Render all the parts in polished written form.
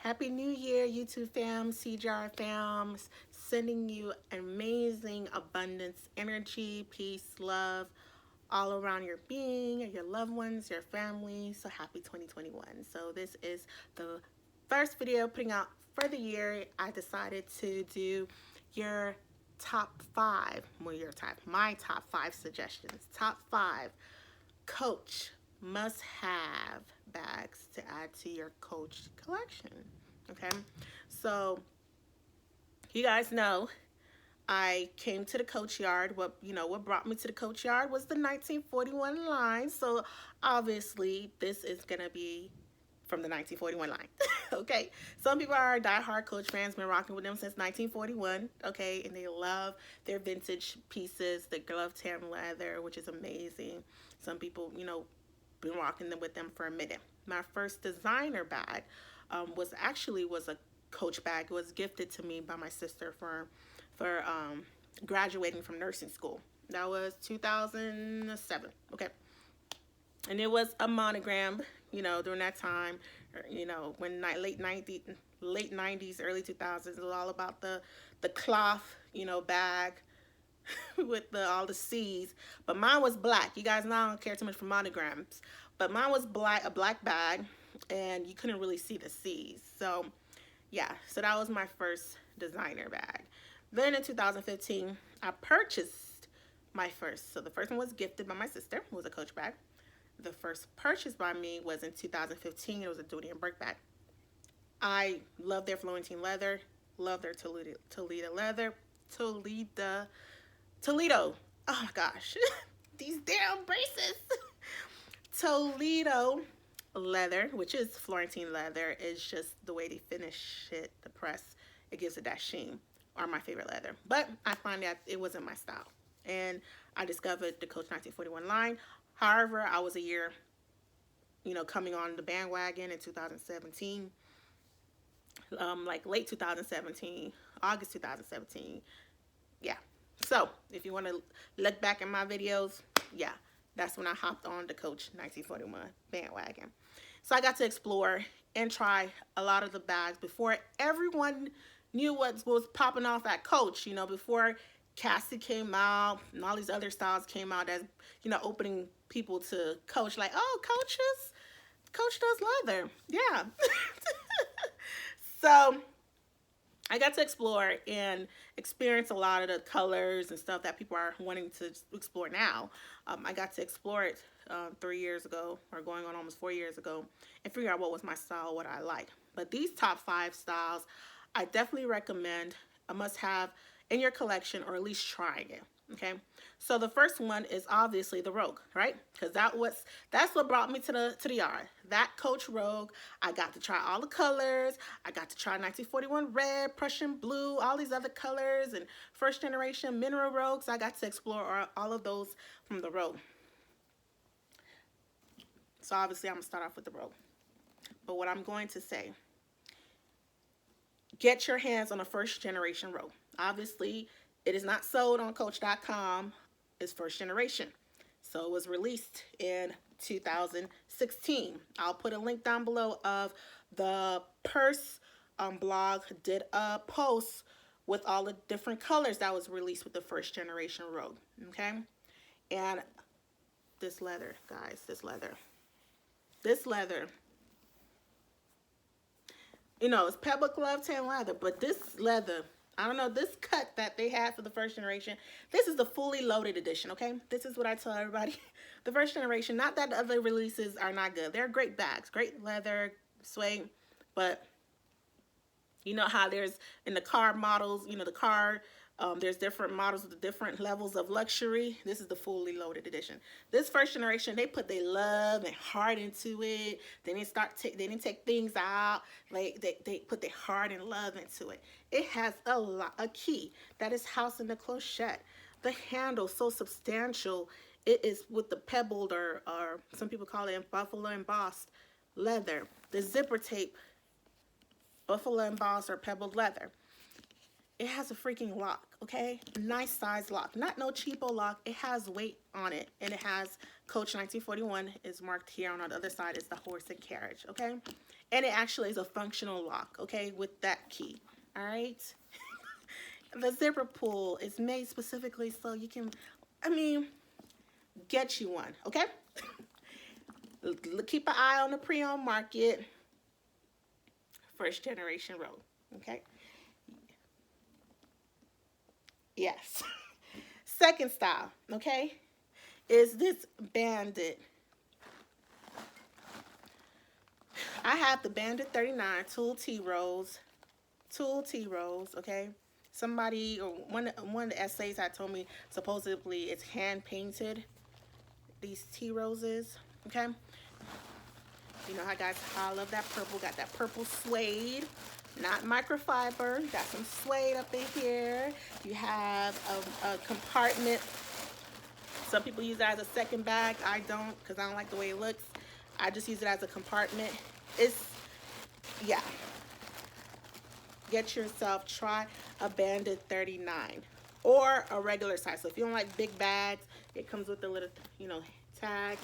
Happy New Year, YouTube fam, CJR fams. Sending you amazing abundance, energy, peace, love, all around your being, your loved ones, your family. So happy 2021. So this is the first video putting out for the year. I decided to do your top five, my top five suggestions, top five Coach must-have bags to add to your Coach collection. Okay, so you guys know I came to the Coach yard. What brought me to the Coach yard was the 1941 line. So obviously this is gonna be from the 1941 line. Okay, some people are diehard Coach fans, been rocking with them since 1941. Okay, and they love their vintage pieces. They love tan leather, which is amazing. Some people, been rocking them with them for a minute. My first designer bag was a Coach bag. It was gifted to me by my sister for graduating from nursing school. That was 2007. Okay, and it was a monogram. During that time, when late 90s, early 2000s, it was all about the cloth, bag with all the C's. But mine was black. You guys know I don't care too much for monograms, but mine was a black bag, and you couldn't really see the C's. So yeah, so that was my first designer bag. Then in 2015, I purchased my first. So the first one was gifted by my sister. It was a Coach bag. The first purchase by me was in 2015. It was a Dooney and Burke bag. I love their Florentine leather, love their Toledo leather, Toledo. Oh my gosh, these damn braces. Toledo leather, which is Florentine leather, is just the way they finish it, the press. It gives it that sheen. Are my favorite leather, but I find that it wasn't my style, and I discovered the Coach 1941 line. However, I was a year, coming on the bandwagon in 2017, like late 2017, August 2017. Yeah. So if you want to look back at my videos, yeah, that's when I hopped on the Coach 1941 bandwagon. So I got to explore and try a lot of the bags before everyone knew what was popping off at Coach, before Cassie came out and all these other styles came out as, opening people to Coach, like, oh, Coach does leather. Yeah. So I got to explore and experience a lot of the colors and stuff that people are wanting to explore now. I got to explore it 3 years ago, or going on almost 4 years ago, and figure out what was my style, what I like. But these top five styles, I definitely recommend a must-have in your collection, or at least trying it. Okay, so the first one is obviously the Rogue, right? Because that's what brought me to the yard. That Coach Rogue. I got to try all the colors. I got to try 1941 red, Prussian blue, all these other colors, and first generation mineral Rogues. I got to explore all of those from the Rogue. So obviously I'm gonna start off with the Rogue. But what I'm going to say, get your hands on a first generation Rogue. Obviously, it is not sold on Coach.com. It's first generation. So it was released in 2016. I'll put a link down below of the Purse blog did a post with all the different colors that was released with the first generation Rogue. Okay? And this leather, guys, this leather. It's pebble glove tan leather, but this leather, I don't know, this cut that they had for the first generation, this is the fully loaded edition, okay? This is what I tell everybody. The first generation, not that the other releases are not good. They're great bags, great leather, suede, but you know how there's in the car models, there's different models with different levels of luxury. This is the fully loaded edition. This first generation, they put their love and heart into it. They didn't take things out. They put their heart and love into it. It has a key that is housed in the clochette. The handle so substantial. It is with the pebbled, or some people call it buffalo embossed leather. The zipper tape, buffalo embossed or pebbled leather. It has a freaking lock, okay? Nice size lock. Not no cheapo lock. It has weight on it. And it has Coach 1941 is marked here. On the other side is the horse and carriage, okay? And it actually is a functional lock, okay, with that key. All right. The zipper pull is made specifically so you can, I mean, get you one, okay? Keep an eye on the pre-owned market. First generation robe, okay? Yes. Second style, okay, is this Bandit. I have the Bandit 39 Tulle T Rose. Tulle T Rose, okay? Somebody, or one of the essays had told me supposedly it's hand painted, these tea roses, okay? You know how guys, I love that purple. Got that purple suede, not microfiber. You got some suede up in here. You have a compartment. Some people use it as a second bag. I don't, because I don't like the way it looks. I just use it as a compartment. It's, yeah. Get yourself, try a Bandit 39 or a regular size. So if you don't like big bags, it comes with a little, you know, tag.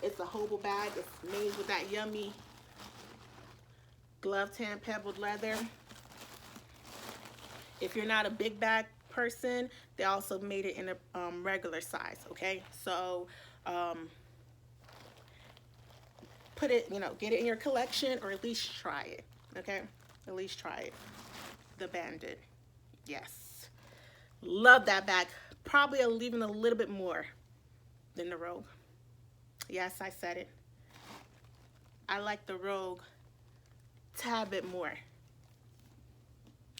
It's a hobo bag. It's made with that yummy glove tan pebbled leather. If you're not a big bag person, they also made it in a regular size, okay? So put it, you know, get it in your collection, or at least try it, okay? At least try it. The Bandit. Yes. Love that bag. Probably even a little bit more than the Rogue. Yes, I said it. I like the Rogue a tad bit more.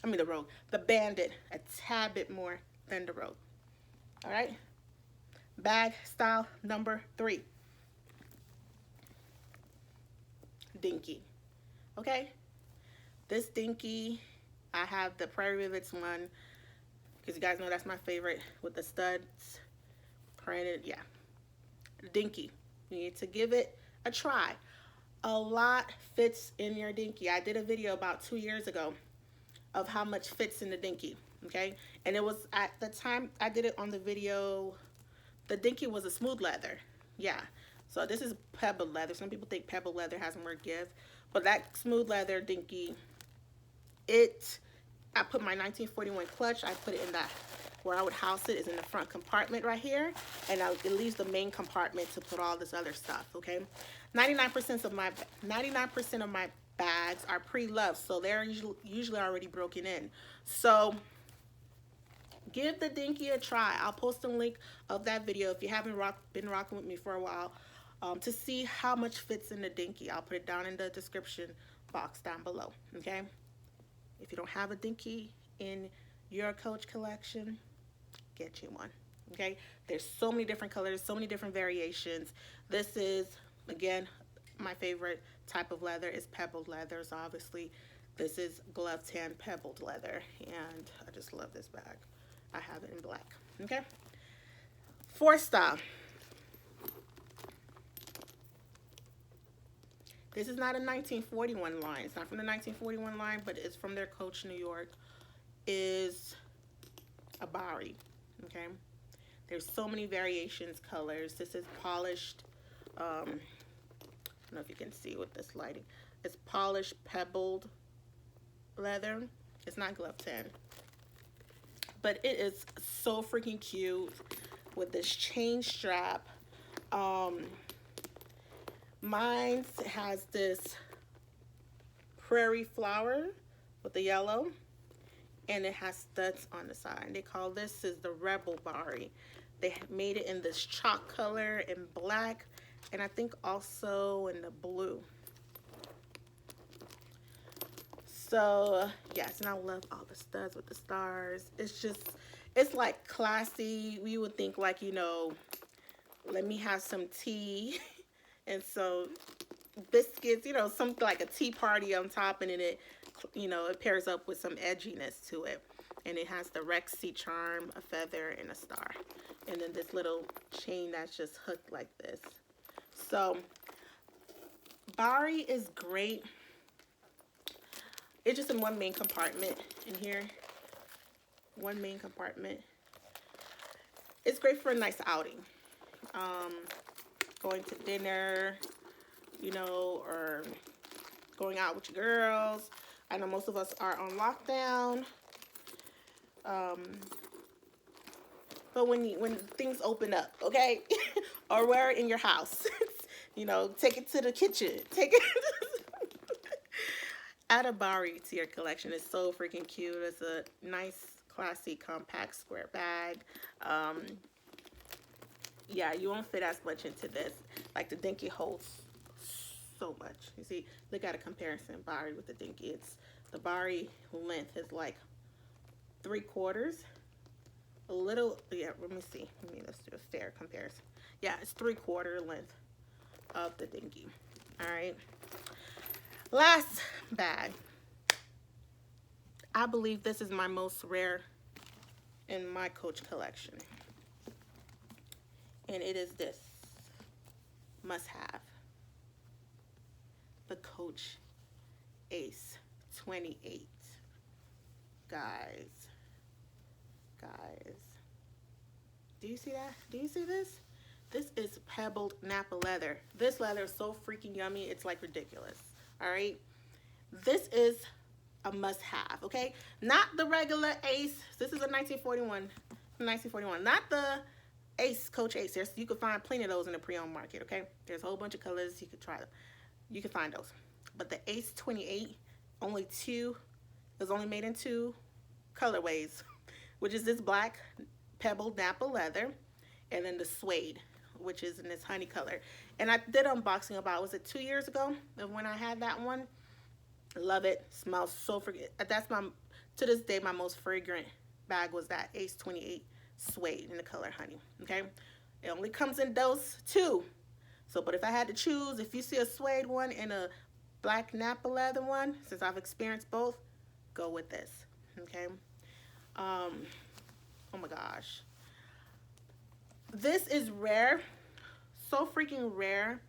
I mean the Rogue. The Bandit a tad bit more than the Rogue. All right. Bag style number 3. Dinky. Okay. This Dinky, I have the Prairie Rivets one, because you guys know that's my favorite, with the studs printed. Yeah. Dinky. You need to give it a try. A lot fits in your Dinky. I did a video about 2 years ago of how much fits in the Dinky, okay? And it was, at the time I did it on the video, the Dinky was a smooth leather. Yeah. So this is pebbled leather. Some people think pebbled leather has more give, but that smooth leather Dinky, I put my 1941 clutch, I put it in that, where I would house it is in the front compartment right here, and it leaves the main compartment to put all this other stuff, okay? 99% of my bags are pre-loved, so they're usually already broken in. So give the Dinky a try. I'll post a link of that video if you haven't been rocking with me for a while, to see how much fits in the Dinky. I'll put it down in the description box down below, okay? If you don't have a Dinky in your Coach collection, get you one, okay? There's so many different colors, so many different variations. This is, again, my favorite type of leather is pebbled leather. So obviously this is glove tan pebbled leather, and I just love this bag. I have it in black, okay? 4th style. This is not a 1941 line. It's not from the 1941 line, but it's from their Coach New York. Is a Bari, okay? There's so many variations, colors. This is polished, I don't know if you can see with this lighting. It's polished pebbled leather. It's not glove tan, but it is so freaking cute with this chain strap. Mine has this prairie flower with the yellow, and it has studs on the side. They call this is the Rebel Bari. They made it in this chalk color and black, and I think also in the blue. So yes, and I love all the studs with the stars. It's just, it's like classy. We would think like, you know, let me have some tea and so biscuits, you know, something like a tea party on top, and then it, you know, it pairs up with some edginess to it. And it has the Rexy charm, a feather, and a star. And then this little chain that's just hooked like this. So Bari is great. It's just in one main compartment in here. One main compartment. It's great for a nice outing. Going to dinner, you know, or going out with your girls. I know most of us are on lockdown. But when things open up, okay, or we're in your house, you know, take it to the kitchen. Take it. Add a Bari to your collection. It's so freaking cute. It's a nice, classy, compact square bag. Yeah, you won't fit as much into this. Like the Dinky holds so much. You see, look at a comparison, Bari with the Dinky. It's the Bari length is like 3/4. A little, yeah, let me see. Let's do a fair comparison. Yeah, it's 3/4 length of the Dinky. All right. Last bag. I believe this is my most rare in my Coach collection. And it is this must-have. The Coach Ace 28. Guys. Do you see that? Do you see this? This is pebbled Napa leather. This leather is so freaking yummy. It's like ridiculous. All right. This is a must-have. Okay. Not the regular Ace. This is a 1941. Not the Ace, Coach Ace. You can find plenty of those in the pre-owned market. Okay. There's a whole bunch of colors. You could try them. You can find those. But the Ace 28, is only made in 2 colorways, which is this black pebbled Napa leather, and then the suede, which is in this honey color. And I did unboxing about, was it 2 years ago of when I had that one? Love it. Smells so freaking. That's to this day, my most fragrant bag was that Ace 28 suede in the color honey. Okay, it only comes in those 2. So, but if I had to choose, if you see a suede one and a black Napa leather one, since I've experienced both, go with this. Okay. Oh my gosh. This is rare. So freaking rare.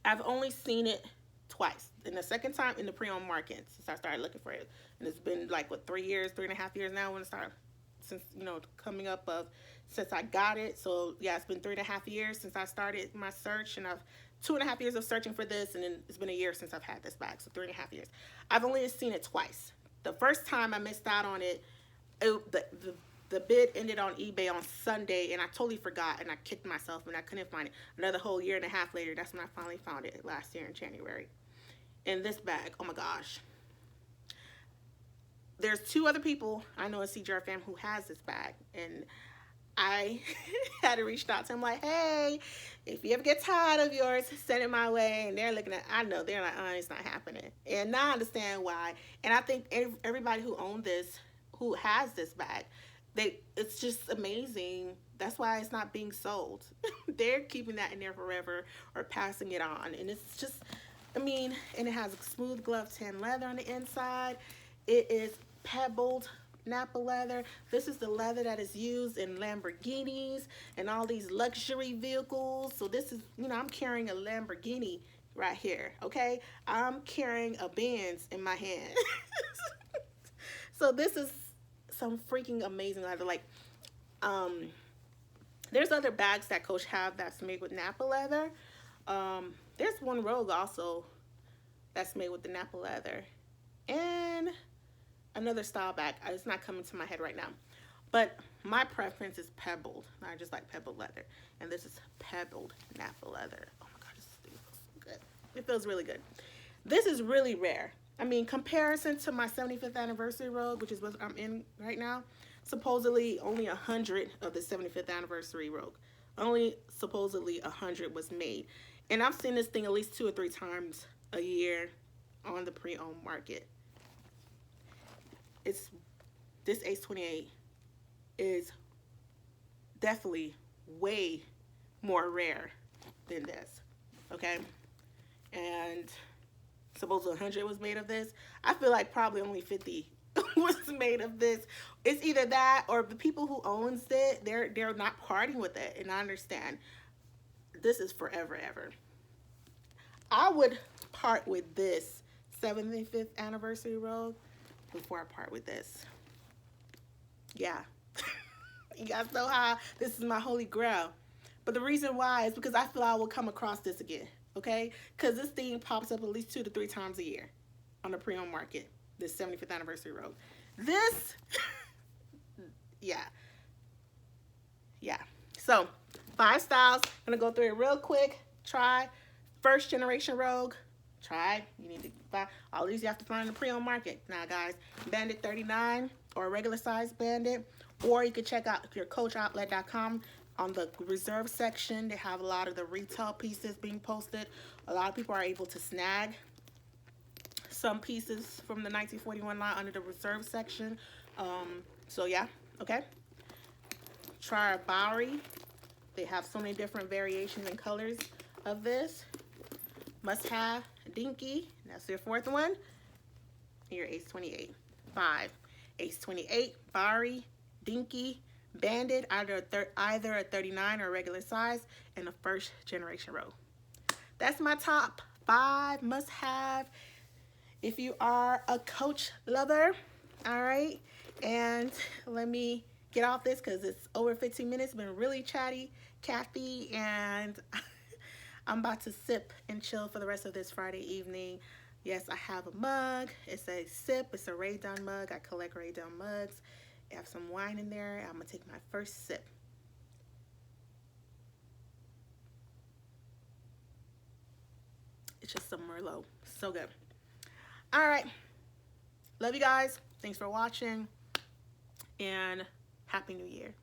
I've only seen it twice. And the second time in the pre-owned market since I started looking for it. And it's been like, what, 3 years, 3.5 years now when it started, since, you know, coming up of, since I got it. So yeah, it's been 3.5 years since I started my search, and I've 2.5 years of searching for this, and then it's been a year since I've had this bag, so 3.5 years. I've only seen it twice. The first time I missed out on it, the bid ended on eBay on Sunday, and I totally forgot, and I kicked myself, and I couldn't find it. Another whole 1.5 years later, that's when I finally found it last year in January. In this bag, oh my gosh. There's 2 other people I know in CJR fam who has this bag, and I had to reach out to them like, hey, if you ever get tired of yours, send it my way. And they're looking at, I know, they're like, oh, it's not happening. And now I understand why. And I think everybody who owned this, who has this bag, it's just amazing. That's why it's not being sold. They're keeping that in there forever or passing it on. And it's just, I mean, and it has a smooth glove tan leather on the inside. It is pebbled Napa leather. This is the leather that is used in Lamborghinis and all these luxury vehicles. So this is, you know, I'm carrying a Lamborghini right here, okay? I'm carrying a Benz in my hand. So this is some freaking amazing leather. Like, there's other bags that Coach have that's made with Napa leather. There's one Rogue also that's made with the Napa leather. And another style bag. It's not coming to my head right now. But my preference is pebbled. I just like pebbled leather. And this is pebbled Napa leather. Oh my God, this thing feels so good. It feels really good. This is really rare. I mean, comparison to my 75th anniversary Rogue, which is what I'm in right now, supposedly only 100 of the 75th anniversary Rogue. Only supposedly 100 was made. And I've seen this thing at least 2 or 3 times a year on the pre-owned market. This Ace 28 is definitely way more rare than this, okay? And suppose 100 was made of this. I feel like probably only 50 was made of this. It's either that or the people who owns it, they're not parting with it, and I understand. This is forever ever. I would part with this 75th anniversary Rogue before I part with this. Yeah. You guys know how this is my holy grail. But the reason why is because I feel I will come across this again. okay? Because this thing pops up at least 2 to 3 times a year on the pre-owned market, this 75th anniversary rogue. This, yeah. Yeah. So, 5 styles. I'm going to go through it real quick. Try first generation rogue. Try. You need to buy. All these you have to find in the pre-owned market. Now, guys, Bandit 39 or a regular size Bandit. Or you can check out your coachoutlet.com. On the reserve section, they have a lot of the retail pieces being posted. A lot of people are able to snag some pieces from the 1941 line under the reserve section. So yeah, okay. Try a Bari. They have so many different variations and colors of this. Must have Dinky. That's your 4th one. And your Ace 28. 5. Ace 28, Bari, Dinky, Bandit, either a 39 or a regular size, and a first generation rogue. That's my top 5 must have if you are a Coach lover. All right, and let me get off this because it's over 15 minutes. It's been really chatty, Kathy, and I'm about to sip and chill for the rest of this Friday evening. Yes, I have a mug. It's a sip. It's a Ray Down mug. I collect Ray Down mugs. I have some wine in there. I'm going to take my first sip. It's just some Merlot. So good. All right. Love you guys. Thanks for watching. And Happy New Year.